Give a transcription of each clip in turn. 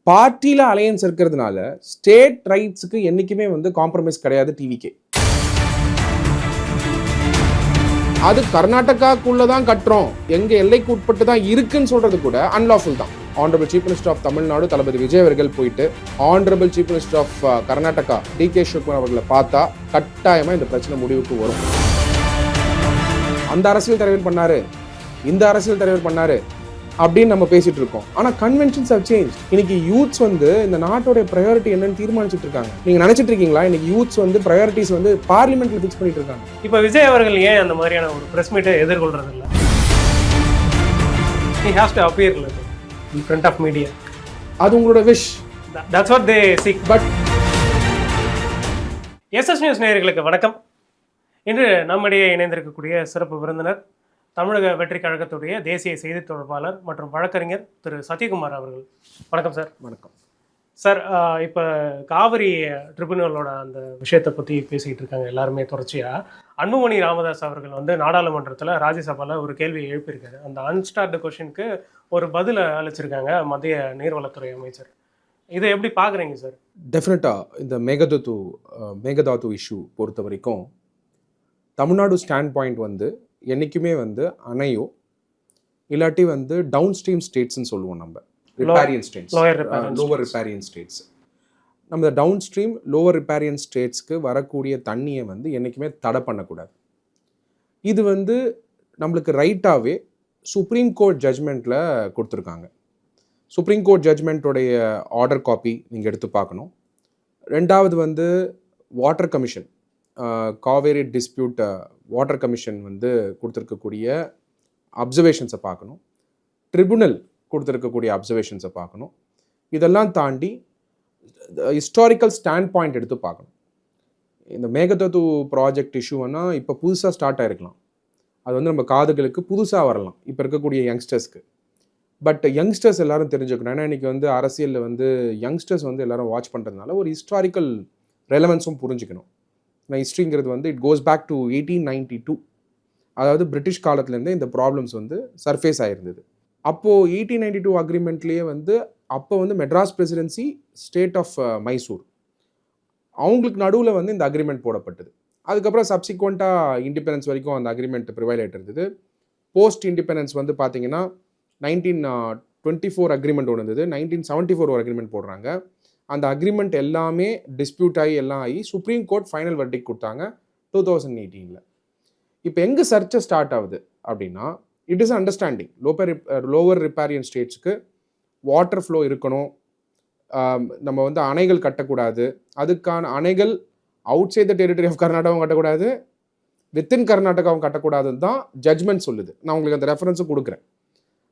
பார்ட்டியில் அலையன்ஸ் இருக்கிறதுனால ஸ்டேட் ரைட்ஸுக்கு என்றைக்குமே வந்து காம்ப்ரமைஸ் கிடையாது டிவிகே. அது கர்நாடகாக்குள்ளே தான் கட்டுறோம், எங்கள் எல்லைக்கு உட்பட்டு தான் இருக்குன்னு சொல்கிறது கூட அன்லாஃபுல் தான். Honourable chief minister of Tamil Nadu Thalapathy Vijay அவர்கள் போயிட்டு honourable chief minister of Karnataka decay Shivakumar அவர்களை பார்த்தா கட்டாயமாக இந்த பிரச்சனை முடிவுக்கு வரும். அந்த அரசியல் தலைவர் பண்ணாரு, இந்த அரசியல் தலைவர் பண்ணாரு அப்படின்னு நம்ம பேசிட்டு இருக்கோம். ஆனால் கன்வென்ஷன்ஸ் ஹவ் சேஞ்ச். இன்னைக்கு யூத்ஸ் வந்து இந்த நாட்டோட ப்ரையாரிட்டி என்னன்னு தீர்மானிச்சுட்டு இருக்காங்க. நீங்க நினைச்சிட்டு இருக்கீங்களா இன்னைக்கு யூத்ஸ் வந்து ப்ரையாரிட்டிஸ் வந்து பார்லிமெண்ட்ல ஃபிக்ஸ் பண்ணிட்டு இருக்காங்க. இப்போ விஜய் அவர்கள் ஏன் அந்த மாதிரியான ஒரு பிரஸ் மீட்டை எதிர்கொள்றது இல்லை? He has to appear in front of media. அது உங்களோட wish. That's what they seek. But SS news நேயர்களுக்கு வணக்கம். இன்று நம்மிடையே இணைந்திருக்கக்கூடிய சிறப்பு விருந்தினர் தமிழக வெற்றி கழகத்துடைய தேசிய செய்தி தொடர்பாளர் மற்றும் வழக்கறிஞர் திரு சத்யகுமார் அவர்கள். வணக்கம் சார். வணக்கம் சார். இப்போ காவிரி ட்ரிபியூனலோட அந்த விஷயத்தை பற்றி பேசிக்கிட்டு இருக்காங்க எல்லாருமே தொடர்ச்சியாக. அன்புமணி ராமதாஸ் அவர்கள் வந்து நாடாளுமன்றத்தில் ராஜ்யசபாவில் ஒரு கேள்வியை எழுப்பியிருக்காரு. அந்த அன்ஸ்டார்டு கொஷனுக்கு ஒரு பதிலை அளிச்சிருக்காங்க மத்திய நீர்வளத்துறை அமைச்சர். இதை எப்படி பார்க்குறீங்க சார்? டெஃபினட்டாக இந்த மேகதாது இஷ்யூ பொறுத்த வரைக்கும் தமிழ்நாடு ஸ்டாண்ட் பாயிண்ட் வந்து என்றைக்குமே வந்து அணையோ இல்லாட்டி வந்து டவுன் ஸ்ட்ரீம் ஸ்டேட்ஸ்ன்னு சொல்லுவோம் நம்ம, riparian states, lower riparian states. நம்ம டவுன் ஸ்ட்ரீம் லோவர் ரிப்பேரியன் ஸ்டேட்ஸ்க்கு வரக்கூடிய தண்ணியை வந்து என்றைக்குமே தடை பண்ணக்கூடாது. இது வந்து நம்மளுக்கு ரைட்டாகவே சுப்ரீம் கோர்ட் ஜட்ஜ்மெண்ட்டில் கொடுத்துருக்காங்க. சுப்ரீம் கோர்ட் ஜட்ஜ்மெண்ட்டோடைய ஆர்டர் காப்பி நீங்கள் எடுத்து பார்க்கணும். ரெண்டாவது வந்து water commission, Kaveri dispute water commission வந்து கொடுத்துருக்கக்கூடிய அப்சர்வேஷன்ஸை பார்க்கணும். ட்ரிபுனல் கொடுத்துருக்கக்கூடிய அப்சர்வேஷன்ஸை பார்க்கணும். இதெல்லாம் தாண்டி ஹிஸ்டாரிக்கல் ஸ்டாண்ட் பாயிண்ட் எடுத்து பார்க்கணும். இந்த மேகதாது ப்ராஜெக்ட் இஷ்யூன்னா இப்போ புதுசாக ஸ்டார்ட் ஆகிருக்கலாம், அது வந்து நம்ம காதுகளுக்கு புதுசாக வரலாம் இப்போ இருக்கக்கூடிய யங்ஸ்டர்ஸ்க்கு. பட் யங்ஸ்டர்ஸ் எல்லாரும் தெரிஞ்சுக்கணும். ஏன்னா இன்றைக்கி வந்து அரசியலில் வந்து யங்ஸ்டர்ஸ் வந்து எல்லாரும் வாட்ச் பண்ணுறதுனால ஒரு ஹிஸ்டாரிக்கல் ரெலவன்ஸும் புரிஞ்சுக்கணும். ஹிஸ்ட்ரிங்கிறது வந்து இட் கோஸ் பேக் டு 1892. அதாவது பிரிட்டிஷ் காலத்துலேருந்தே இந்த ப்ராப்ளம்ஸ் வந்து சர்ஃபேஸ் ஆகிருந்தது. அப்போது 1892 அக்ரிமெண்ட்லேயே வந்து அப்போ வந்து Madras presidency, state of Mysore, அவங்களுக்கு நடுவில் வந்து இந்த அக்ரிமெண்ட் போடப்பட்டது. அதுக்கப்புறம் சப்சிக்வெண்ட்டாக இண்டிபெண்டன்ஸ் வரைக்கும் அந்த அக்ரிமெண்ட் ப்ரிவைல் ஆகிட்டு இருந்தது. போஸ்ட் இண்டிபெண்டன்ஸ் வந்து பார்த்தீங்கன்னா 1924 அக்ரிமெண்ட் ஒன்று இருந்தது, 1974 ஒரு அக்ரிமெண்ட் போடுறாங்க. அந்த அக்ரிமெண்ட் எல்லாமே டிஸ்பியூட் ஆகி எல்லாம் ஆகி சுப்ரீம் கோர்ட் ஃபைனல் வெர்டிக்ட் கொடுத்தாங்க 2018. இப்போ எங்கே சர்ச்சை ஸ்டார்ட் ஆகுது அப்படின்னா, it is understanding lower riparian ஸ்டேட்ஸ்க்கு வாட்டர் ஃப்ளோ இருக்கணும், நம்ம வந்து அணைகள் கட்டக்கூடாது, அதுக்கான அணைகள் outside the territory of கர்நாடகாவும் கட்டக்கூடாது, வித்தின் கர்நாடகாவும் கட்டக்கூடாதுன்னு தான் ஜட்ஜ்மெண்ட் சொல்லுது. நான் உங்களுக்கு அந்த ரெஃபரன்ஸும் கொடுக்குறேன்.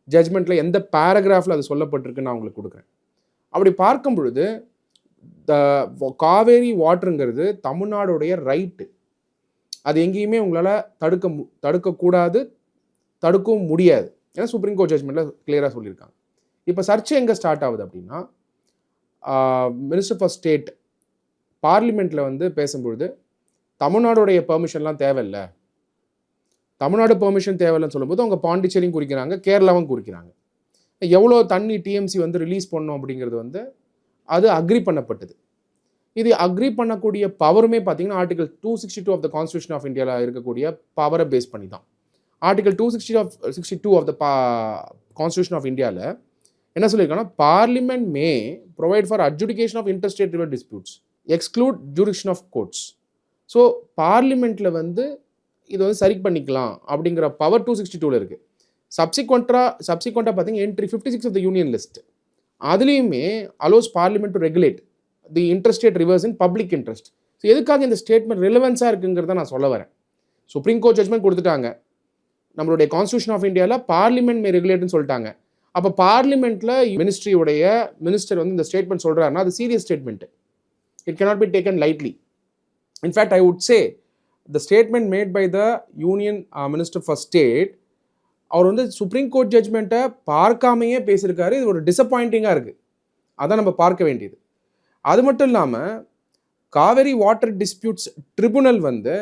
ஜட்ஜ்மெண்ட்டில் எந்த பேராகிராஃபில் அது சொல்லப்பட்டிருக்குன்னு நான் உங்களுக்கு கொடுக்குறேன். அப்படி பார்க்கும் பொழுது காவேரி வாட்டருங்கிறது தமிழ்நாடுடைய ரைட்டு. அது எங்கேயுமே உங்களால் தடுக்கக்கூடாது, தடுக்கவும் முடியாது. ஏன்னா சுப்ரீம் கோர்ட் ஜட்ஜ்மெண்ட்டில் கிளியராக சொல்லியிருக்காங்க. இப்போ சர்ச்சை எங்கே ஸ்டார்ட் ஆகுது அப்படின்னா, மினிஸ்டர் ஃபார் ஸ்டேட் பார்லிமெண்ட்டில் வந்து பேசும்பொழுது தமிழ்நாடுடைய பெர்மிஷன்லாம் தேவையில்லை, தமிழ்நாடு பெர்மிஷன் தேவையில்லைன்னு சொல்லும்போது அவங்க பாண்டிச்சேரியும் குறிக்கிறாங்க, கேரளாவும் குறிக்கிறாங்க. எவ்வளோ தண்ணி டிஎம்சி வந்து ரிலீஸ் பண்ணோம் அப்படிங்கிறது வந்து அது அக்ரி பண்ணப்பட்டது. இது அக்ரி பண்ணக்கூடிய பவருமே பார்த்தீங்கன்னா article 262 of the constitution of இந்தியாவில் இருக்கக்கூடிய பவரை பேஸ் பண்ணி தான். Article 262 of the constitution of இந்தியாவில் என்ன சொல்லியிருக்காங்கன்னா, parliament may provide for adjudication of interstate river disputes exclude jurisdiction of courts. So பார்லிமெண்ட்டில் வந்து இதை வந்து சரி பண்ணிக்கலாம் அப்படிங்கிற பவர் 262 இருக்குது. சப்சிக்வெண்ட்டாக பார்த்தீங்கன்னா entry 56 of the union list, அதுலேயுமே allows parliament to regulate the interstate rivers in public interest. So எதுக்காக இந்த ஸ்டேட்மெண்ட் ரிலவன்ஸாக இருக்குங்கிறத நான் சொல்ல வரேன். சுப்ரீம் கோர்ட் ஜட்ஜ்மெண்ட் கொடுத்துட்டாங்க, நம்மளுடைய கான்ஸ்டியூஷன் ஆஃப் இந்தியாவில் பார்லிமெண்ட் மே ரெகுலேட்னு சொல்லிட்டாங்க. அப்போ பார்லிமெண்ட்டில் மினிஸ்ட்ரியுடைய மினிஸ்டர் வந்து இந்த ஸ்டேட்மெண்ட் சொல்கிறாருன்னா அது serious statement. It cannot be taken lightly. In fact, I would say the statement made by the Union Minister for State, அவர் வந்து சுப்ரீம் கோர்ட் ஜட்ஜ்மெண்ட்டை பார்க்காமையே பேசியிருக்காரு. இது ஒரு டிசப்பாயிண்டிங்காக இருக்குது, அதான் நம்ம பார்க்க வேண்டியது. அது மட்டும் இல்லாமல் காவேரி வாட்டர் டிஸ்பியூட்ஸ் ட்ரிபுனல் வந்து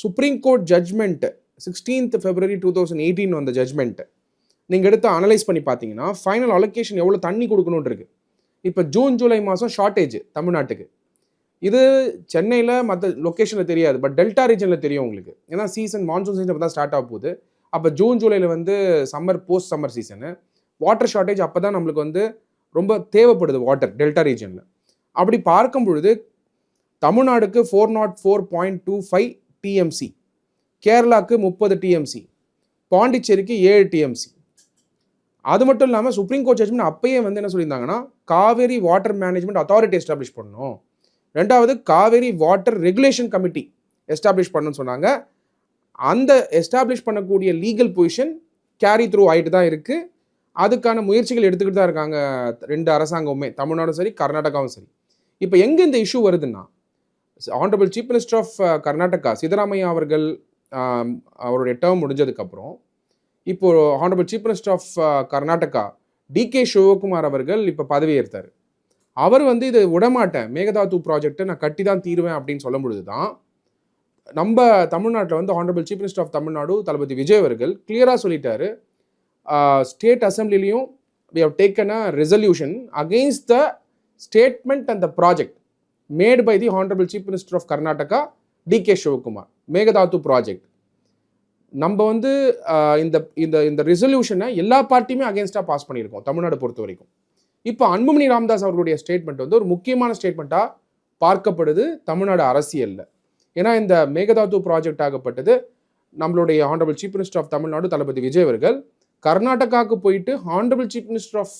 supreme court judgment 16th February 2018 வந்த ஜட்ஜ்மெண்ட் நீங்கள் எடுத்து அனலைஸ் பண்ணி பார்த்தீங்கன்னா ஃபைனல் அலோகேஷன் எவ்வளோ தண்ணி கொடுக்கணும்னு இருக்கு. இப்போ ஜூன் ஜூலை மாதம் ஷார்ட்டேஜ் தமிழ்நாட்டுக்கு. இது சென்னையில் மற்ற லொக்கேஷனில் தெரியாது, பட் டெல்டா ரீஜனில் தெரியும் உங்களுக்கு. ஏன்னா சீசன் மான்சூன் சீசன் அப்போ தான் ஸ்டார்ட் ஆக போகுது. அப்போ ஜூன் ஜூலையில் வந்து summer post summer season, water shortage அப்போ தான் நம்மளுக்கு வந்து ரொம்ப தேவைப்படுது வாட்டர் டெல்டா ரீஜனில். அப்படி பார்க்கும் பொழுது தமிழ்நாடுக்கு 404.25 டிஎம்சி, கேரளாவுக்கு 30 டிஎம்சி, பாண்டிச்சேரிக்கு 7 டிஎம்சி. அது மட்டும் இல்லாமல் சுப்ரீம் கோர்ட் ஜட்ஜ்மெண்ட் அப்பயே வந்து என்ன சொல்லியிருந்தாங்கன்னா Cauvery water management authority establish பண்ணணும், ரெண்டாவது Cauvery water regulation committee establish பண்ணணும்னு சொன்னாங்க. அந்த எஸ்டாப்ளிஷ் பண்ணக்கூடிய லீகல் பொசிஷன் கேரி த்ரூ ஆகிட்டு தான் இருக்குது. அதுக்கான முயற்சிகள் எடுத்துக்கிட்டு தான் இருக்காங்க ரெண்டு அரசாங்கமுமே, தமிழ்நாடும் சரி கர்நாடகாவும் சரி. இப்போ எங்கே இந்த இஷ்யூ வருதுன்னா, honourable chief minister of Karnataka Siddaramaiah அவர்கள் அவருடைய டேர்ம் முடிஞ்சதுக்கப்புறம் இப்போ honourable chief minister of Karnataka decay Shivakumar அவர்கள் இப்போ பதவி ஏற்றார். அவர் வந்து இது விடமாட்டேன், மேகதாது ப்ராஜெக்டை நான் கட்டி தான் தீருவேன் அப்படின்னு சொல்லும் பொழுது தான் நம்ம தமிழ்நாட்டில் வந்து honourable chief minister of Tamil Nadu Thalapathy Vijay அவர்கள் கிளியராக சொல்லிட்டாரு, ஸ்டேட் அசம்பிளிலையும் we have taken a resolution against the statement and the project made by the Honorable Chief Minister of Karnataka, D.K. Shivakumar, Mekedatu project. நம்ம வந்து இந்த இந்த இந்த ரெசல்யூஷனை எல்லா பார்ட்டியுமே அகேன்ஸ்டாக பாஸ் பண்ணியிருக்கோம் தமிழ்நாடு பொறுத்த வரைக்கும். இப்போ அன்புமணி ராமதாஸ் அவர்களுடைய ஸ்டேட்மெண்ட் வந்து ஒரு முக்கியமான ஸ்டேட்மெண்ட்டாக பார்க்கப்படுது தமிழ்நாடு அரசியலில். ஏன்னா இந்த மேகதாது ப்ராஜெக்ட் ஆகப்பட்டது நம்மளுடைய honourable chief minister of Tamil Nadu Thalapathy Vijay அவர்கள் கர்நாடகாவுக்கு போயிட்டு ஆனரபிள் சீஃப் மினிஸ்டர் ஆஃப்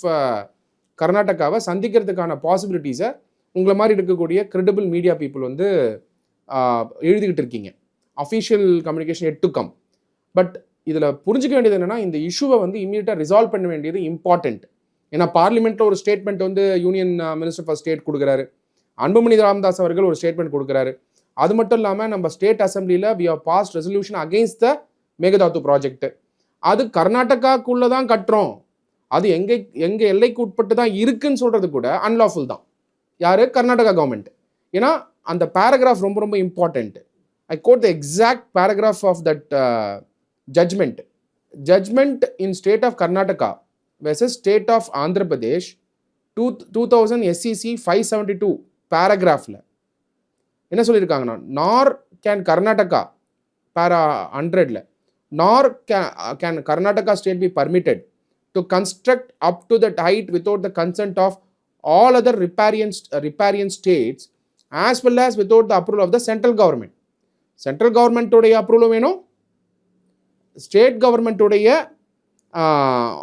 கர்நாடகாவை சந்திக்கிறதுக்கான பாசிபிலிட்டிஸை உங்களை மாதிரி இருக்கக்கூடிய கிரெடிபிள் மீடியா பீப்புள் வந்து எழுதிக்கிட்டு இருக்கீங்க. Official communication yet to come. But இதில் புரிஞ்சிக்க வேண்டியது என்னென்னா, இந்த இஷ்யூவை வந்து இம்மீடியட்டாக ரிசால்வ் பண்ண வேண்டியது இம்பார்ட்டண்ட். ஏன்னா பார்லிமெண்ட்டில் ஒரு ஸ்டேட்மெண்ட் வந்து யூனியன் மினிஸ்டர் ஃபார் ஸ்டேட் கொடுக்குறாரு, அன்புமணி ராமதாஸ் அவர்கள் ஒரு ஸ்டேட்மெண்ட் கொடுக்குறாரு. அது மட்டும் இல்லாமல் நம்ம ஸ்டேட் அசம்பிளியில் we have passed resolution against the Mekedatu project. அது கர்நாடகாக்குள்ளே தான் கட்டுறோம், அது எங்கள் எல்லைக்கு உட்பட்டு தான் இருக்குன்னு சொல்கிறது கூட அன்லாஃபுல் தான். யார்? கர்நாடகா கவர்மெண்ட். ஏன்னா அந்த பேராகிராஃப் ரொம்ப ரொம்ப important. I quote the exact paragraph of that judgment. Judgment in state of Karnataka versus state of Andhra Pradesh 2000 SCC 572 paragraphல என்ன சொல்லியிருக்காங்கன்னா, நார் கேன் கர்நாடகா para 100ல nor can Karnataka state be permitted to construct up to that height without the consent of all other riparian states as well as without the approval of the central government. Central கவர்மெண்ட்டுடைய அப்ரூவலும் வேணும், state கவர்மெண்ட்டுடைய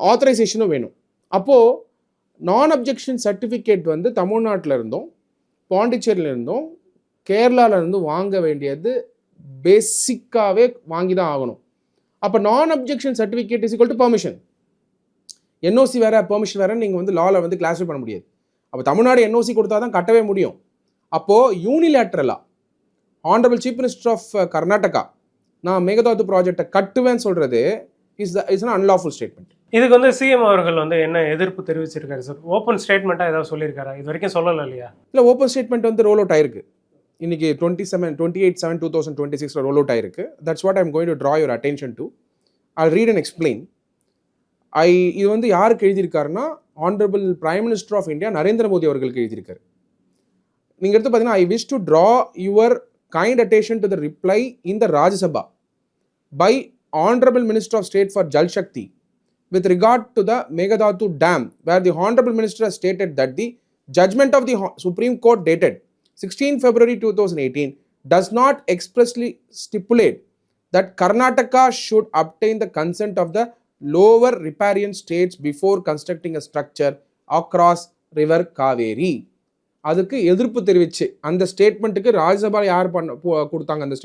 ஆத்தரைசேஷனும் வேணும். அப்போது நான் objection certificate வந்து தமிழ்நாட்டில் இருந்தும் பாண்டிச்சேரியில் இருந்தும் கேரளாவில் இருந்தும் வாங்க வேண்டியது பேசிக்காகவே வாங்கி தான் ஆகணும். அப்போ நான் objection certificate is equal to permission. NOC வேறு பெர்மிஷன் வேறு நீங்கள் வந்து லாவில் வந்து கிளாஸிஃபை பண்ண முடியாது. அப்போ தமிழ்நாடு என்ஓசி கொடுத்தா தான் கட்டவே முடியும். அப்போது யூனிலேட்ரலாக honourable chief minister of Karnataka நான் மேகதாது ப்ராஜெக்டை கட்டுவேன்னு சொல்கிறது இஸ் அன் அன்லாஃபுல் ஸ்டேட்மெண்ட். இதுக்கு வந்து சிஎம் அவர்கள் வந்து என்ன எதிர்ப்பு தெரிவிச்சிருக்காரு சார்? ஓப்பன் ஸ்டேட்மெண்ட்டாக ஏதாவது சொல்லியிருக்காரா? இது வரைக்கும் சொல்லலை இல்லையா? இல்லை, ஓப்பன் ஸ்டேட்மெண்ட் வந்து ரோல் அவுட் ஆயிருக்கு. இன்னைக்கு 28/7/2026 ரோல் அவுட் ஆயிருக்கு. That's what I am going to draw your attention to. I read and explain. இது வந்து யாருக்கு எழுதியிருக்காருன்னா, honourable prime minister of India Narendra Modi அவர்களுக்கு எழுதியிருக்காரு. நீங்கள் எடுத்து பார்த்தீங்கன்னா, I wish to draw your kind attention to the reply in the Rajya Sabha by Honorable Minister of State for Jal Shakti with regard to the Meghadattu Dam, where the Honorable Minister has stated that the judgment of the Supreme Court dated 16 February 2018 does not expressly stipulate that Karnataka should obtain the consent of the lower riparian states before constructing a structure across river Kaveri. அதுக்கு எதிர்ப்பு தெரிவிச்சு அந்த ஸ்டேட்மெண்ட்டுக்கு ராஜ்யசபாவில் யார் கொடுத்தாங்க அந்த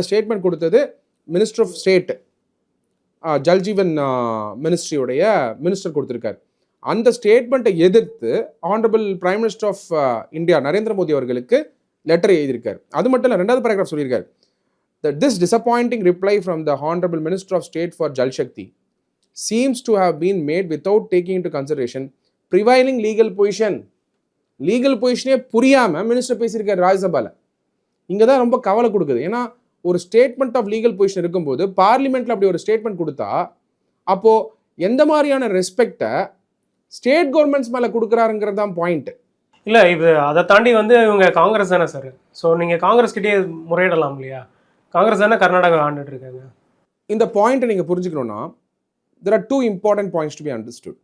statement கொடுத்தது minister of state Jal Jeevan மினிஸ்ட்ரியோடைய மினிஸ்டர் கொடுத்துருக்காரு. அந்த ஸ்டேட்மெண்ட்டை எதிர்த்து honourable prime minister of India Narendra Modi அவர்களுக்கு லெட்டர் எழுதியிருக்காரு. அது மட்டும் இல்லை, ரெண்டாவது பேராகிராஃப் சொல்லியிருக்காரு, this disappointing reply from the Honorable Minister of State for Jal Shakti seems to have been made without taking into consideration prevailing legal position. Legal பொசிஷனே புரியாமல் minister பேசியிருக்காரு ராஜ்யசபாவில். இங்கே தான் ரொம்ப கவலை கொடுக்குது. ஏன்னா ஒரு ஸ்டேட்மெண்ட் ஆஃப் லீகல் பொசிஷன் இருக்கும்போது பார்லிமெண்ட்டில் அப்படி ஒரு ஸ்டேட்மெண்ட் கொடுத்தா அப்போது எந்த மாதிரியான ரெஸ்பெக்டை ஸ்டேட் கவர்மெண்ட்ஸ் மேலே கொடுக்குறாருங்கிறது தான் பாயிண்ட். இல்லை, இது அதை தாண்டி வந்து இவங்க காங்கிரஸ் தானே சார். ஸோ நீங்கள் காங்கிரஸ் கிட்டே முறையிடலாம் இல்லையா? காங்கிரஸ் தானே கர்நாடகா ஆண்டுட்டு இருக்காங்க. இந்த பாயிண்ட்டை நீங்கள் புரிஞ்சுக்கணுன்னா there are two important points to be understood.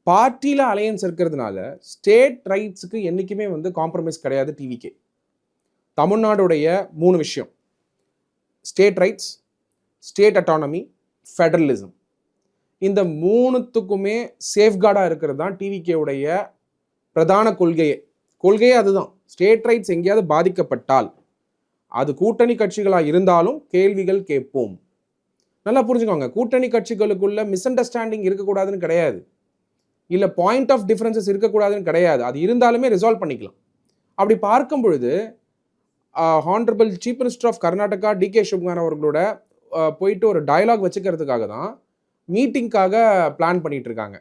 பார்ட்டியில் அலையன்ஸ் இருக்கிறதுனால ஸ்டேட் ரைட்ஸுக்கு என்றைக்குமே வந்து காம்ப்ரமைஸ் கிடையாது டிவிகே. தமிழ்நாடுடைய 3 விஷயம்: state rights, state autonomy, federalism. இந்த 3த்துக்குமே சேஃப்கார்டாக இருக்கிறது தான் டிவிகேவுடைய பிரதான கொள்கையே அதுதான். ஸ்டேட் ரைட்ஸ் எங்கேயாவது பாதிக்கப்பட்டால் அது கூட்டணி கட்சிகளாக இருந்தாலும் கேள்விகள் கேட்போம். நல்லா புரிஞ்சுக்கோங்க, கூட்டணி கட்சிகளுக்குள்ள மிஸ் அண்டர்ஸ்டாண்டிங் இருக்கக்கூடாதுன்னு கிடையாது, இல்லை பாயிண்ட் ஆஃப் டிஃப்ரென்சஸ் இருக்கக்கூடாதுன்னு கிடையாது. அது இருந்தாலுமே ரிசால்வ் பண்ணிக்கலாம். அப்படி பார்க்கும் பொழுது honourable chief minister of Karnataka decay Shivakumar அவர்களோட போயிட்டு ஒரு டயலாக் வச்சுக்கிறதுக்காக தான் மீட்டிங்காக பிளான் பண்ணிட்டு இருக்காங்க.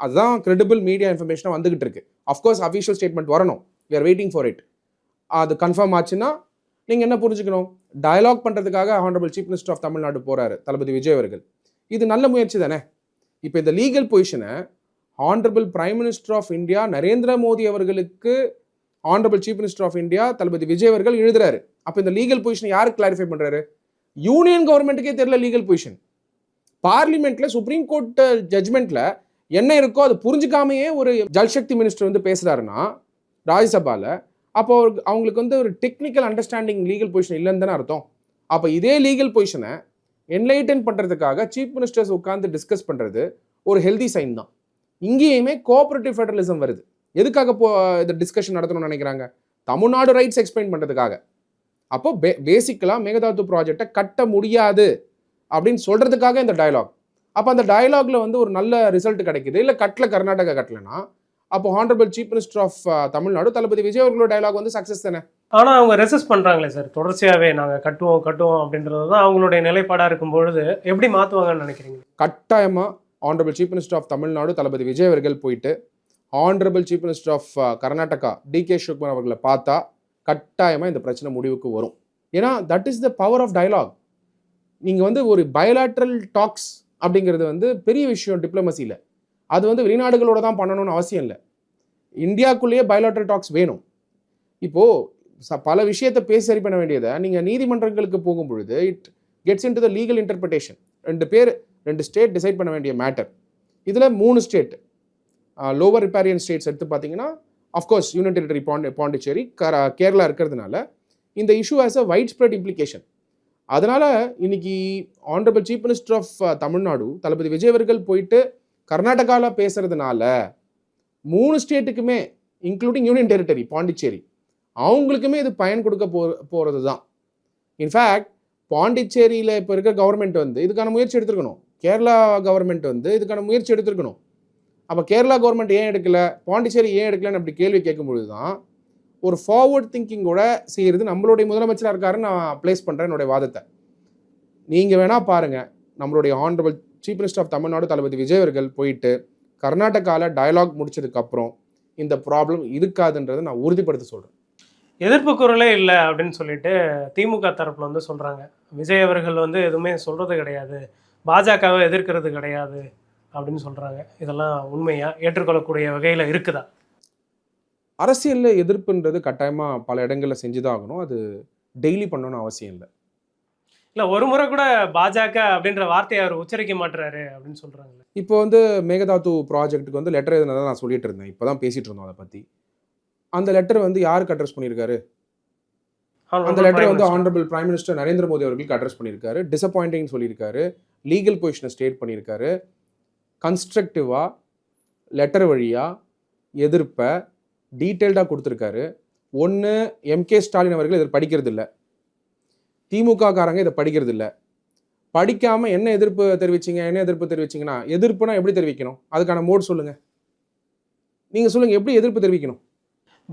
அதுதான் கிரெடிபிள் மீடியா இன்ஃபர்மேஷனாக வந்துகிட்டு இருக்கு. அஃப்கோர்ஸ் அஃபிஷியல் ஸ்டேட்மெண்ட் வரணும், we are waiting for it. அது கன்ஃபார்ம் ஆச்சுன்னா நீங்கள் என்ன புரிஞ்சுக்கணும், டயலாக் பண்ணுறதுக்காக honourable chief minister of Tamil Nadu போகிறாரு தளபதி விஜய் அவர்கள். இது நல்ல முயற்சி தானே. இப்போ இந்த லீகல் பொசிஷனை honourable prime minister of India Narendra Modi அவர்களுக்கு honourable chief minister of India Thalapathy Vijay அவர்கள் எழுதுறாரு. அப்போ இந்த லீகல் பொசிஷனை யாருக்கு கிளாரிஃபை பண்ணுறாரு? யூனியன் கவர்மெண்ட்டுக்கே தெரியல லீகல் பொசிஷன். பார்லிமெண்ட்ல சுப்ரீம் கோர்ட் ஜட்மெண்ட்ல என்ன இருக்கோ அதை புரிஞ்சுக்காமையே ஒரு ஜல்சக்தி மினிஸ்டர் வந்து பேசுறாருன்னா ராஜ்யசபால, அப்போ அவங்களுக்கு வந்து ஒரு டெக்னிக்கல் அண்டர்ஸ்டாண்டிங் லீகல் பொசிஷன் இல்லைன்னு தானே அர்த்தம். அப்போ இதே லீகல் பொசிஷனை என்லைட்டன் பண்ணுறதுக்காக சீஃப் மினிஸ்டர்ஸ் உட்காந்து டிஸ்கஸ் பண்ணுறது ஒரு ஹெல்தி சைன் தான். இங்கேயுமே கோஆபரேட்டிவ் ஃபெடரலிசம் வருது. எதுக்காக இந்த டிஸ்கஷன் நடத்தணும்னு நினைக்கிறாங்க? தமிழ்நாடு ரைட்ஸ் எக்ஸ்பிளைன் பண்ணுறதுக்காக. அப்போ பேசிக்கலாக மேகதாது ப்ராஜெக்டை கட்ட முடியாது அப்படின்னு சொல்கிறதுக்காக இந்த டயலாக். அப்போ அந்த டயலாக்ல வந்து ஒரு நல்ல ரிசல்ட் கிடைக்குது. இல்லை கர்நாடகா கட்டலைன்னா அப்போ honourable chief minister of Tamil Nadu Thalapathy Vijay அவர்களோட டயலாக் வந்து சக்ஸஸ் தானே. ஆனால் அவங்க ரெசிஸ்ட் பண்ணுறாங்களே சார், தொடர்ச்சியாகவே நாங்கள் கட்டுவோம் அப்படின்றது தான் அவங்களுடைய நிலைப்பாடாக இருக்கும் பொழுது எப்படி மாற்றுவாங்கன்னு நினைக்கிறீங்க? கட்டாயமாக honourable chief minister of Tamil Nadu Thalapathy Vijay அவர்கள் போயிட்டு honourable chief minister of Karnataka decay Shivakumar அவர்களை பார்த்தா கட்டாயமாக இந்த பிரச்சனை முடிவுக்கு வரும். ஏன்னா that is the power of dialogue. நீங்கள் வந்து ஒரு பயலாட்ரல் டாக்ஸ் அப்படிங்கிறது வந்து பெரிய விஷயம் டிப்ளமசியில். அது வந்து வெளிநாடுகளோட தான் பண்ணணும்னு அவசியம் இல்லை, இந்தியாவுக்குள்ளேயே பயலாட்ரல் டாக்ஸ் வேணும். இப்போது பல விஷயத்தை பேசி சரி பண்ண வேண்டியதை நீங்கள் நீதிமன்றங்களுக்கு போகும் பொழுது it gets in to the legal interpretation. 2 state decide பண்ண வேண்டிய மேட்டர். இதில் 3 ஸ்டேட் லோவர் ரிப்பாரியன் ஸ்டேட்ஸ் எடுத்து பார்த்தீங்கன்னா of course union territory Pondicherry Kerala இருக்கிறதுனால இந்த issue has a wide spread implication. அதனால் இன்னைக்கு honourable chief minister of Tamil Nadu Thalapathy Vijay அவர்கள் போயிட்டு கர்நாடகாவில் பேசுறதுனால 3 ஸ்டேட்டுக்குமே இன்க்ளூடிங் யூனியன் டெரிட்டரி பாண்டிச்சேரி அவங்களுக்குமே இது பயன் கொடுக்க போகிறது தான். இன்ஃபேக்ட் பாண்டிச்சேரியில் இப்போ இருக்கிற கவர்மெண்ட் வந்து இதுக்கான முயற்சி எடுத்துருக்கணும், கேரளா கவர்மெண்ட் வந்து இதுக்கான முயற்சி எடுத்துருக்கணும். அப்போ கேரளா கவர்மெண்ட் ஏன் எடுக்கல, பாண்டிச்சேரி ஏன் எடுக்கலன்னு அப்படி கேள்வி கேட்கும்பொழுது தான் ஒரு ஃபார்வர்ட் திங்கிங்கோட செய்கிறது நம்மளுடைய முதலமைச்சராக இருக்காருன்னு நான் பிளேஸ் பண்ணுறேன் என்னுடைய வாதத்தை. நீங்கள் வேணால் பாருங்கள், நம்மளுடைய honourable chief minister of Tamil Nadu Thalapathy Vijay அவர்கள் போயிட்டு கர்நாடகாவில் டயலாக் முடிச்சதுக்கப்புறம் இந்த ப்ராப்ளம் இருக்காதுன்றதை நான் உறுதிப்படுத்த சொல்கிறேன். எதிர்ப்பு குரலே இல்லை அப்படின்னு சொல்லிட்டு திமுக தரப்பில் வந்து சொல்கிறாங்க. விஜய் அவர்கள் வந்து எதுவுமே சொல்கிறது கிடையாது, பாஜகவை எதிர்க்கிறது கிடையாது அப்படின்னு சொல்கிறாங்க. இதெல்லாம் உண்மையா, ஏற்றுக்கொள்ளக்கூடிய வகையில் இருக்குதா? அரசியலில் எதிர்ப்புன்றது கட்டாயமாக பல இடங்களில் செஞ்சுதான் ஆகணும். அது டெய்லி பண்ணணும்னு அவசியம் இல்லை. இல்லை, ஒரு முறை கூட பாஜக அப்படின்ற வார்த்தையை அவர் உச்சரிக்க மாட்டுறாரு அப்படின்னு சொல்கிறாங்க. இப்போ வந்து மேகதாது ப்ராஜெக்ட்டுக்கு வந்து லெட்டர் எழுதுனதை நான் சொல்லிட்டு இருந்தேன், இப்போ தான் பேசிகிட்டு இருந்தோம் அதை பற்றி. அந்த லெட்டர் வந்து யாருக்கு அட்ரஸ் பண்ணியிருக்காரு? அந்த லெட்டர் வந்து honourable prime minister Narendra Modi அவர்களுக்கு அட்ரஸ் பண்ணியிருக்காரு. டிசப்பாயிண்டிங் சொல்லியிருக்காரு, லீகல் பொசிஷனை ஸ்டேட் பண்ணியிருக்காரு, கன்ஸ்ட்ரக்டிவாக லெட்டர் வழியாக எதிர்ப்பை டீட்டெயில்டாக கொடுத்துருக்காரு. ஒன்று எம்கே ஸ்டாலின் அவர்கள் இதை படிக்கிறது இல்லை, திமுக காரங்க இதை படிக்கிறது இல்லை. படிக்காமல் என்ன எதிர்ப்பு தெரிவிச்சிங்கன்னா எதிர்ப்புனா எப்படி தெரிவிக்கணும்? அதுக்கான மோட் சொல்லுங்கள், நீங்கள் சொல்லுங்கள், எப்படி எதிர்ப்பு தெரிவிக்கணும்?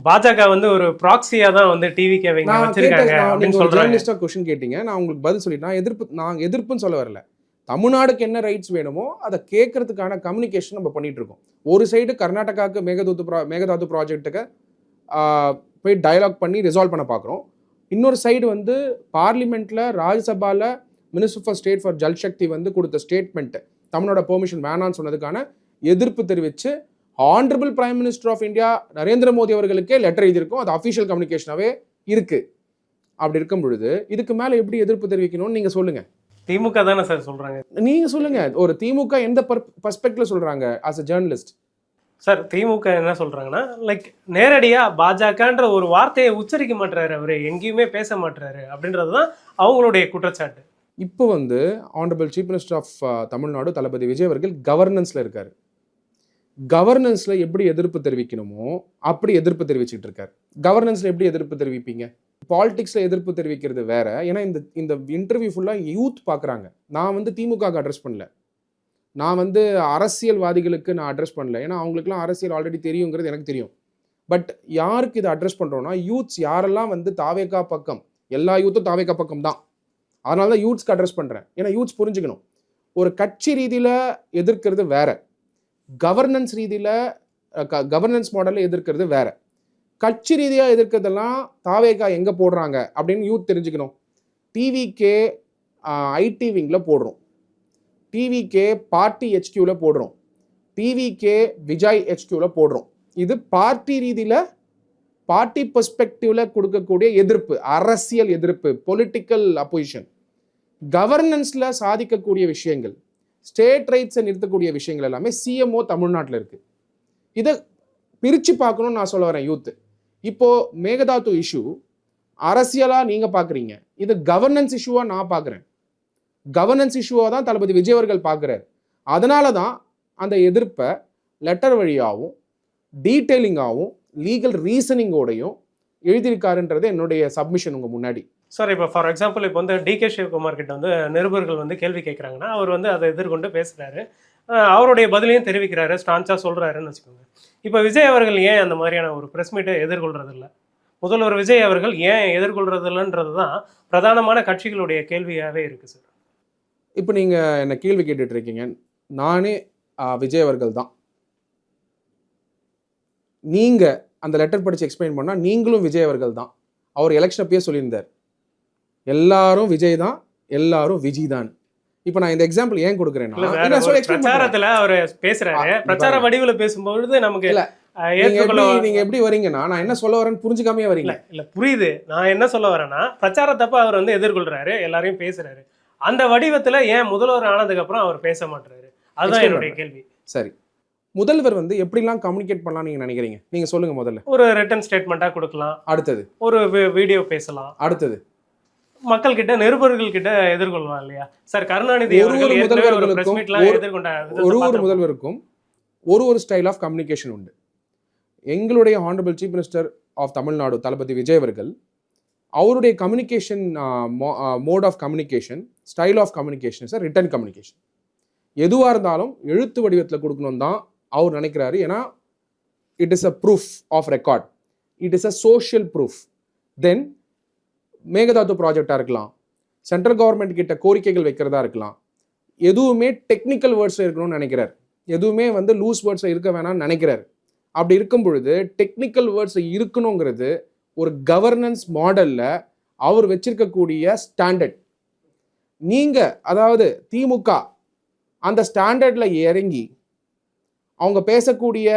பாஜக வந்து ஒரு ப்ராக்சியாக தான் வந்து டிவிகேவை வச்சிருக்காங்க அப்படின்னு சொல்றாங்க. கொஸ்டின் கேட்டீங்க, நான் உங்களுக்கு பதில் சொல்லிட்டேன். நான் எதிர்ப்புன்னு சொல்ல வரல. தமிழ்நாடுக்கு என்ன ரைட்ஸ் வேணுமோ அதை கேட்கறதுக்கான கம்யூனிகேஷன் நம்ம பண்ணிட்டு இருக்கோம். ஒரு சைடு கர்நாடகாவுக்கு மேகதாது ப்ராஜெக்ட்டுக்கு போய் டயலாக் பண்ணி ரிசால்வ் பண்ண பார்க்குறோம். இன்னொரு சைடு வந்து பார்லிமெண்ட்டில் ராஜ்யசபாவில் minister for state for Jal Shakti வந்து கொடுத்த ஸ்டேட்மெண்ட் தமிழ்நாடு பெர்மிஷன் வேணான்னு சொன்னதுக்கான எதிர்ப்பு தெரிவித்து honourable prime minister of India Narendra Modi அவர்களுக்கே லெட்டர் எழுதியிருக்கும். அது அஃபிஷியல் கம்யூனிகேஷனாகவே இருக்குது. அப்படி இருக்கும் பொழுது இதுக்கு மேலே எப்படி எதிர்ப்பு தெரிவிக்கணும்னு நீங்கள் சொல்லுங்கள். திமுக தானே சார் சொல்கிறாங்க. நீங்கள் சொல்லுங்கள், ஒரு திமுக எந்த பர்ஸ்பெக்டிவ்ல சொல்கிறாங்க ஆஸ் அ ஜேர்னலிஸ்ட்? சார் திமுக என்ன சொல்கிறாங்கன்னா, லைக் நேரடியாக பாஜகன்ற ஒரு வார்த்தையை உச்சரிக்க மாட்டுறாரு, அவர் எங்கேயுமே பேச மாட்டுறாரு அப்படின்றது தான் அவங்களுடைய குற்றச்சாட்டு. இப்போ வந்து honourable chief minister of Tamil Nadu Thalapathy Vijay அவர்கள் கவர்னன்ஸில் இருக்கார். கவர்னன்ஸில் எப்படி எதிர்ப்பு தெரிவிக்கணுமோ அப்படி எதிர்ப்பு தெரிவிச்சுட்டு இருக்காரு. கவர்னன்ஸில் எப்படி எதிர்ப்பு தெரிவிப்பீங்க? பாலிடிக்ஸில் எதிர்ப்பு தெரிவிக்கிறது வேற. ஏன்னா இந்த இன்டர்வியூ ஃபுல்லாக யூத் பார்க்குறாங்க. நான் வந்து திமுக அட்ரஸ் பண்ணல, நான் வந்து அரசியல்வாதிகளுக்கு நான் அட்ரஸ் பண்ணல. ஏன்னா அவங்களுக்குலாம் அரசியல் ஆல்ரெடி தெரியுங்கிறது எனக்கு தெரியும். பட் யாருக்கு இதை அட்ரஸ் பண்ணுறோன்னா, யூத்ஸ் யாரெல்லாம் வந்து தாவேகா பக்கம், எல்லா யூத்தும் தாவேகா பக்கம் தான். அதனால தான் யூத்ஸ்க்கு அட்ரஸ் பண்ணுறேன். ஏன்னா யூத்ஸ் புரிஞ்சுக்கணும், ஒரு கட்சி ரீதியில் எதிர்க்கிறது வேற, கவர்னன்ஸ் ரீதியில் கவர்னன்ஸ் மாடலில் எதிர்க்கிறது வேற. கட்சி ரீதியாக எதிர்க்கிறதெல்லாம் தாவேகா எங்கே போடுறாங்க அப்படின்னு யூத் தெரிஞ்சுக்கணும். டிவிகே ஐடி விங்கில் போடுறோம், டிவிகே பார்ட்டி ஹெச்கியூவில் போடுறோம், டிவிகே விஜய் ஹெச்கியூவில் போடுறோம். இது பார்ட்டி ரீதியில் பார்ட்டி பெர்ஸ்பெக்டிவ்ல கொடுக்கக்கூடிய எதிர்ப்பு, அரசியல் எதிர்ப்பு, பொலிட்டிக்கல் அப்போசிஷன். கவர்னன்ஸில் சாதிக்கக்கூடிய விஷயங்கள், ஸ்டேட் ரைட்ஸை நிறுத்தக்கூடிய விஷயங்கள் எல்லாமே சிஎம்ஓ தமிழ்நாட்டில் இருக்குது. இதை பிரித்து பார்க்கணும்னு நான் சொல்ல வரேன் யூத்து. இப்போது மேகதாது இஷ்யூ அரசியலாக நீங்கள் பார்க்குறீங்க, இது கவர்னன்ஸ் இஷ்யூவாக நான் பார்க்குறேன். கவர்னன்ஸ் இஷ்யூவாக தான் தளபதி விஜய் அவர்கள் பார்க்குறாரு. அதனால தான் அந்த எதிர்ப்பை லெட்டர் வழியாகவும் டீட்டெயிலிங்காகவும் லீகல் ரீசனிங்கோடையும் எழுதியிருக்காருன்றது என்னுடைய சப்மிஷன் உங்கள் முன்னாடி. சார் இப்போ ஃபார் எக்ஸாம்பிள் இப்போ வந்து டிகே சிவகுமார் கிட்ட வந்து நிருபர்கள் வந்து கேள்வி கேட்குறாங்கன்னா, அவர் வந்து அதை எதிர்கொண்டு பேசுகிறாரு, அவருடைய பதிலையும் தெரிவிக்கிறாரு, ஸ்டான்ஸாக சொல்கிறாருன்னு வச்சுக்கோங்க. இப்போ விஜய் அவர்கள் ஏன் அந்த மாதிரியான ஒரு ப்ரெஸ் மீட்டை எதிர்கொள்றதில்ல? முதல்வர் விஜய் அவர்கள் ஏன் எதிர்கொள்றதில்லைன்றது தான் பிரதானமான கட்சிகளுடைய கேள்வியாகவே இருக்குது சார். இப்போ நீங்கள் என்ன கேள்வி கேட்டுட்டு இருக்கீங்க, நானே விஜய் அவர்கள் தான். நீங்கள் அந்த லெட்டர் படித்து எக்ஸ்பிளைன் பண்ணால் நீங்களும் விஜய் அவர்கள் தான். அவர் எலெக்ஷன் அப்பயே சொல்லியிருந்தார், எல்லாரும் விஜய் தான், எல்லாரும் விஜய் தான். இப்போ நான் இந்த எக்ஸாம்பிள் ஏன் கொடுக்குறேன்னா, பிரச்சாரத்துல அவர் பேசுறாரு, பிரச்சார வடிவில் பேசும்பொழுது நமக்கு இல்ல நீங்க எப்படி வரீங்கன்னா, நான் என்ன சொல்ல வரேன்னு புரிஞ்சுக்காமே வரீங்க. இல்ல புரியுது, நான் என்ன சொல்ல வரேன்னா, பிரச்சாரத்தப்ப அவர் வந்து எதிர்கொள்றாரு, எல்லாரையும் பேசுறாரு, அந்த வடிவத்துல ஏன் முதல்வர் ஆனதுக்கு அப்புறம் அவர் பேச மாட்டாரு? அதுதான் என்னுடைய கேள்வி. சரி, முதல்வர் வந்து எப்படிலாம் கம்யூனிகேட் பண்ணலாம் நீங்க நினைக்கிறீங்க? நீங்க சொல்லுங்க. முதல்ல ஒரு ரிட்டன் ஸ்டேட்மெண்டா கொடுக்கலாம், அடுத்தது ஒரு வீடியோ பேசலாம், அடுத்தது மக்கள் கிட்ட நிருபர்கள் கிட்ட எதிர்கொள்ளலாம் இல்லையா சார்? கருணாநிதி ஒரு முதல்வருக்கும் ஒரு ஸ்டைல் ஆஃப் கம்யூனிகேஷன் உண்டு. எங்களுடைய honourable chief minister of Tamil Nadu Thalapathy Vijay அவர்கள் அவருடைய communication mode of communication, style of communication is written communication. எதுவாக இருந்தாலும் எழுத்து வடிவத்தில் கொடுக்கணும் தான் அவர் நினைக்கிறாரு. ஏன்னா it is a proof of record, it is a social proof. Then Mekedatu ப்ராஜெக்டாக இருக்கலாம், சென்ட்ரல் கவர்மெண்ட் கிட்ட கோரிக்கைகள் வைக்கிறதா இருக்கலாம், எதுவுமே டெக்னிக்கல் வேர்ட்ஸில் இருக்கணும்னு நினைக்கிறார், எதுவுமே வந்து லூஸ் வேர்ட்ஸில் இருக்க வேணாம்னு நினைக்கிறார். அப்படி இருக்கும் பொழுது டெக்னிக்கல் வேர்ட்ஸ் இருக்கணுங்கிறது ஒரு கவர்னன்ஸ் மாடலில் அவர் வச்சிருக்கக்கூடிய ஸ்டாண்டர்ட். நீங்கள் அதாவது திமுக அந்த ஸ்டாண்டர்டில் இறங்கி அவங்க பேசக்கூடிய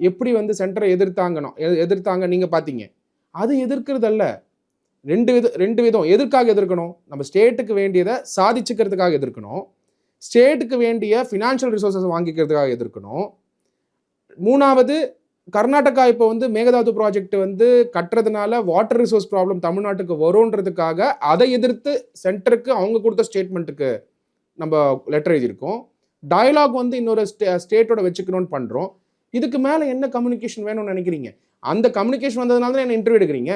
எப்படி வந்து சென்டரை எதிர்த்தாங்க நீங்கள் பார்த்தீங்க. அது எதிர்க்கிறதல்ல, ரெண்டு விதம். எதற்காக எதிர்க்கணும்? நம்ம ஸ்டேட்டுக்கு வேண்டியதை சாதிச்சுக்கிறதுக்காக எதிர்க்கணும், ஸ்டேட்டுக்கு வேண்டிய ஃபினான்ஷியல் ரிசோர்ஸஸ் வாங்கிக்கிறதுக்காக எதிர்க்கணும். மூணாவது, கர்நாடகா இப்போ வந்து மேகதாது ப்ராஜெக்ட் வந்து கட்டுறதுனால வாட்டர் ரிசோர்ஸ் ப்ராப்ளம் தமிழ்நாட்டுக்கு வரும்ன்றதுக்காக அதை எதிர்த்து சென்டருக்கு அவங்க கொடுத்த ஸ்டேட்மெண்ட்டுக்கு நம்ம லெட்டர் எழுதியிருக்கோம். டயலாக் வந்து இன்னொரு ஸ்டேட்டோட வச்சுக்கணும்னு பண்ணுறோம். இதுக்கு மேலே என்ன கம்யூனிகேஷன் வேணும்னு நினைக்கிறீங்க? அந்த கம்யூனிகேஷன் வந்ததுனால தான் என்ன இன்டர்வியூ எடுக்கிறீங்க.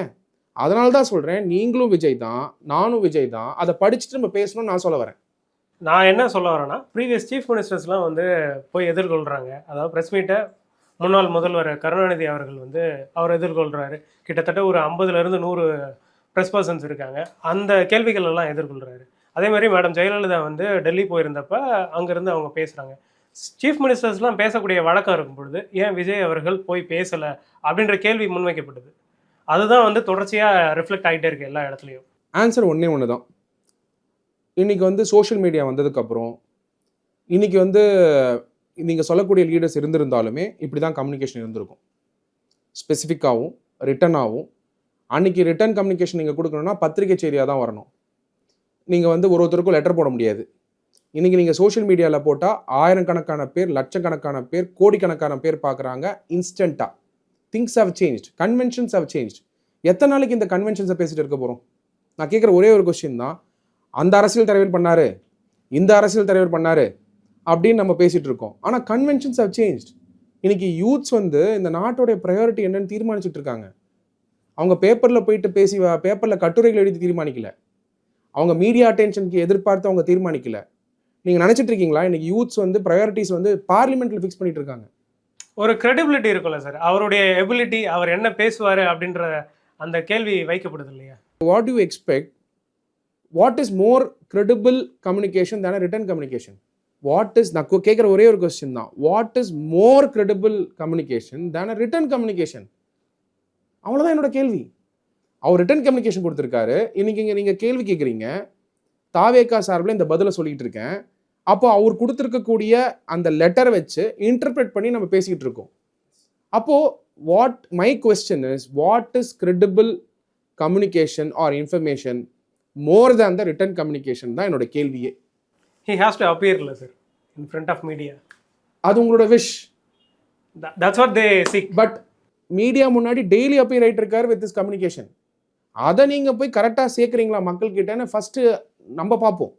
அதனால தான் சொல்கிறேன், நீங்களும் விஜய் தான், நானும் விஜய் தான். அதை படிச்சுட்டு நம்ம பேசணும்னு நான் சொல்ல வரேன். நான் என்ன சொல்ல வரேன்னா, ப்ரீவியஸ் சீஃப் மினிஸ்டர்ஸ்லாம் வந்து போய் எதிர்கொள்கிறாங்க. அதாவது ப்ரெஸ் மீட்டை முன்னாள் முதல்வர் கருணாநிதி அவர்கள் வந்து அவர் எதிர்கொள்கிறாரு. கிட்டத்தட்ட ஒரு 50லேருந்து 100 ப்ரெஸ் பர்சன்ஸ் இருக்காங்க. அந்த கேள்விகள் எல்லாம் எதிர்கொள்கிறாரு. அதே மாதிரி மேடம் ஜெயலலிதா வந்து டெல்லி போயிருந்தப்ப அங்கேருந்து அவங்க பேசுகிறாங்க. சீஃப் மினிஸ்டர்ஸ்லாம் பேசக்கூடிய வழக்கம் இருக்கும் பொழுது ஏன் விஜய் அவர்கள் போய் பேசலை அப்படின்ற கேள்வி முன்வைக்கப்பட்டது. அதுதான் வந்து தொடர்ச்சியாக ரிஃப்ளெக்ட் ஆகிட்டே இருக்குது எல்லா இடத்துலையும். ஆன்சர் ஒன்றே ஒன்று தான். இன்றைக்கி வந்து சோஷியல் மீடியா வந்ததுக்கப்புறம் இன்னைக்கு வந்து நீங்கள் சொல்லக்கூடிய லீடர்ஸ் இருந்திருந்தாலுமே இப்படி தான் கம்யூனிகேஷன் இருந்திருக்கும். ஸ்பெசிஃபிக்காகவும் ரிட்டனாகவும். அன்றைக்கி ரிட்டன் கம்யூனிகேஷன் நீங்கள் கொடுக்கணுன்னா பத்திரிகை செய்தியாக தான் வரணும். நீங்கள் வந்து ஒருத்தருக்கும் லெட்டர் போட முடியாது. இன்றைக்கி நீங்கள் சோஷியல் மீடியாவில் போட்டால் ஆயிரக்கணக்கான பேர், லட்சக்கணக்கான பேர், கோடிக்கணக்கான பேர் பார்க்குறாங்க இன்ஸ்டண்ட்டாக. Things have changed, conventions have changed. எத்தனை நாளைக்கு இந்த கன்வென்ஷன்ஸை பேசிகிட்டு இருக்க போகிறோம்? நான் கேட்குற ஒரே ஒரு கொஸ்டின் தான், அந்த அரசியல் தலைவர் பண்ணார், இந்த அரசியல் தலைவர் பண்ணார் அப்படின்னு நம்ம பேசிகிட்டு இருக்கோம். ஆனால் கன்வென்ஷன்ஸ் ஹவ் சேஞ்ச்ட். இன்றைக்கி யூத்ஸ் வந்து இந்த நாட்டோடைய ப்ரையாரிட்டி என்னன்னு தீர்மானிச்சுட்டு இருக்காங்க. அவங்க பேப்பரில் போயிட்டு பேசி பேப்பரில் கட்டுரைகள் எழுதி தீர்மானிக்கல. அவங்க மீடியா அட்டென்ஷனுக்கு எதிர்பார்த்து அவங்க தீர்மானிக்கல. நீங்கள் நினச்சிட்டு இருக்கீங்களா இன்றைக்கி யூத்ஸ் வந்து ப்ரையாரிட்டிஸ் வந்து பார்லிமெண்ட்டில் ஃபிக்ஸ் பண்ணிட்டு இருக்காங்க? ஒரு கிரெடிபிலிட்டி இருக்கும்ல சார், அவருடைய எபிலிட்டி, அவர் என்ன பேசுவார் அப்படின்ற அந்த கேள்வி வைக்கப்படுது இல்லையா? What to you expect? What is more credible communication than return communication? What is, நான் கேட்குற ஒரே ஒரு கொஸ்டின் தான், what is more credible communication than return communication? அவ்வளோதான் என்னோட கேள்வி. அவர் ரிட்டன் கம்யூனிகேஷன் கொடுத்துருக்காரு. இன்னைக்கு இங்கே நீங்கள் கேள்வி கேட்குறீங்க, தாவேகா சார்பில் இந்த பதிலை சொல்லிட்டு இருக்கேன். அப்போ அவர் கொடுத்துருக்கக்கூடிய அந்த லெட்டரை வச்சு இன்டர்பிரேட் பண்ணி நம்ம பேசிக்கிட்டு இருக்கோம். அப்போது what my question is, what is credible communication R information more than the written communication தான் என்னோட கேள்வியே. He has to appear இல்ல sir in front of media. அது உங்களோட wish. That's what they seek. But media முன்னாடி daily appear ஆகிட்டு இருக்காரு with this communication. அதை நீங்கள் போய் கரெக்டாக சேர்க்குறீங்களா மக்கள்கிட்டன்னு ஃபஸ்ட்டு நம்ம பார்ப்போம்.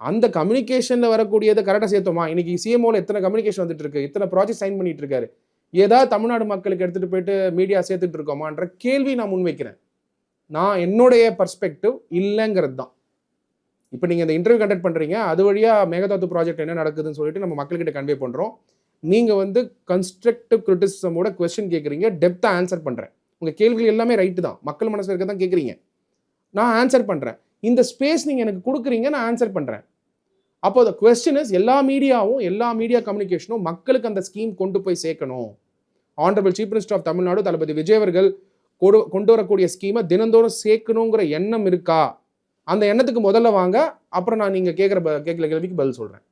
அந்த கம்யூனிகேஷனில் வரக்கூடியதை கரெக்டாக சேர்த்தோமா? இன்றைக்கி சிஎம்ஓவில் எத்தனை கம்யூனிகேஷன் வந்துட்டு இருக்கு, எத்தனை ப்ராஜெக்ட் சைன் பண்ணிட்டு இருக்காரு, ஏதாவது தமிழ்நாடு மக்களுக்கு எடுத்துகிட்டு போயிட்டு மீடியா சேர்த்துட்டு இருக்கோமான்ற கேள்வி நான் முன்வைக்கிறேன். நான் என்னுடைய பர்ஸ்பெக்டிவ் இல்லைங்கிறது தான். இப்போ நீங்கள் இந்த இன்டர்வியூ கண்டக்ட் பண்ணுறீங்க, அது வழியாக மேகதாது ப்ராஜெக்ட் என்ன நடக்குதுன்னு சொல்லிட்டு நம்ம மக்கள்கிட்ட கன்வே பண்ணுறோம். நீங்கள் வந்து கன்ஸ்ட்ரக்டிவ் கிரிட்டிசிசமோட கொஸ்டின் கேட்குறீங்க, டெப்த்தாக ஆன்சர் பண்ணுறேன். உங்கள் கேள்விகள் எல்லாமே ரைட்டு தான், மக்கள் மனசில் இருக்க தான் கேட்குறீங்க, நான் ஆன்சர் பண்ணுறேன். இந்த ஸ்பேஸ் நீங்கள் எனக்கு கொடுக்குறீங்க, நான் ஆன்சர் பண்ணுறேன். அப்போ அந்த கொஸ்டின் இஸ், எல்லா மீடியா கம்யூனிகேஷனும் மக்களுக்கு அந்த ஸ்கீம் கொண்டு போய் சேர்க்கணும். Honourable chief minister of Tamil Nadu Thalapathy Vijay அவர்கள் கொண்டு வரக்கூடிய ஸ்கீமை தினந்தோறும் சேர்க்கணுங்கிற எண்ணம் இருக்கா? அந்த எண்ணத்துக்கு முதல்ல வாங்க, அப்புறம் நான் நீங்கள் கேட்குற கேள்விக்கு பதில் சொல்கிறேன்.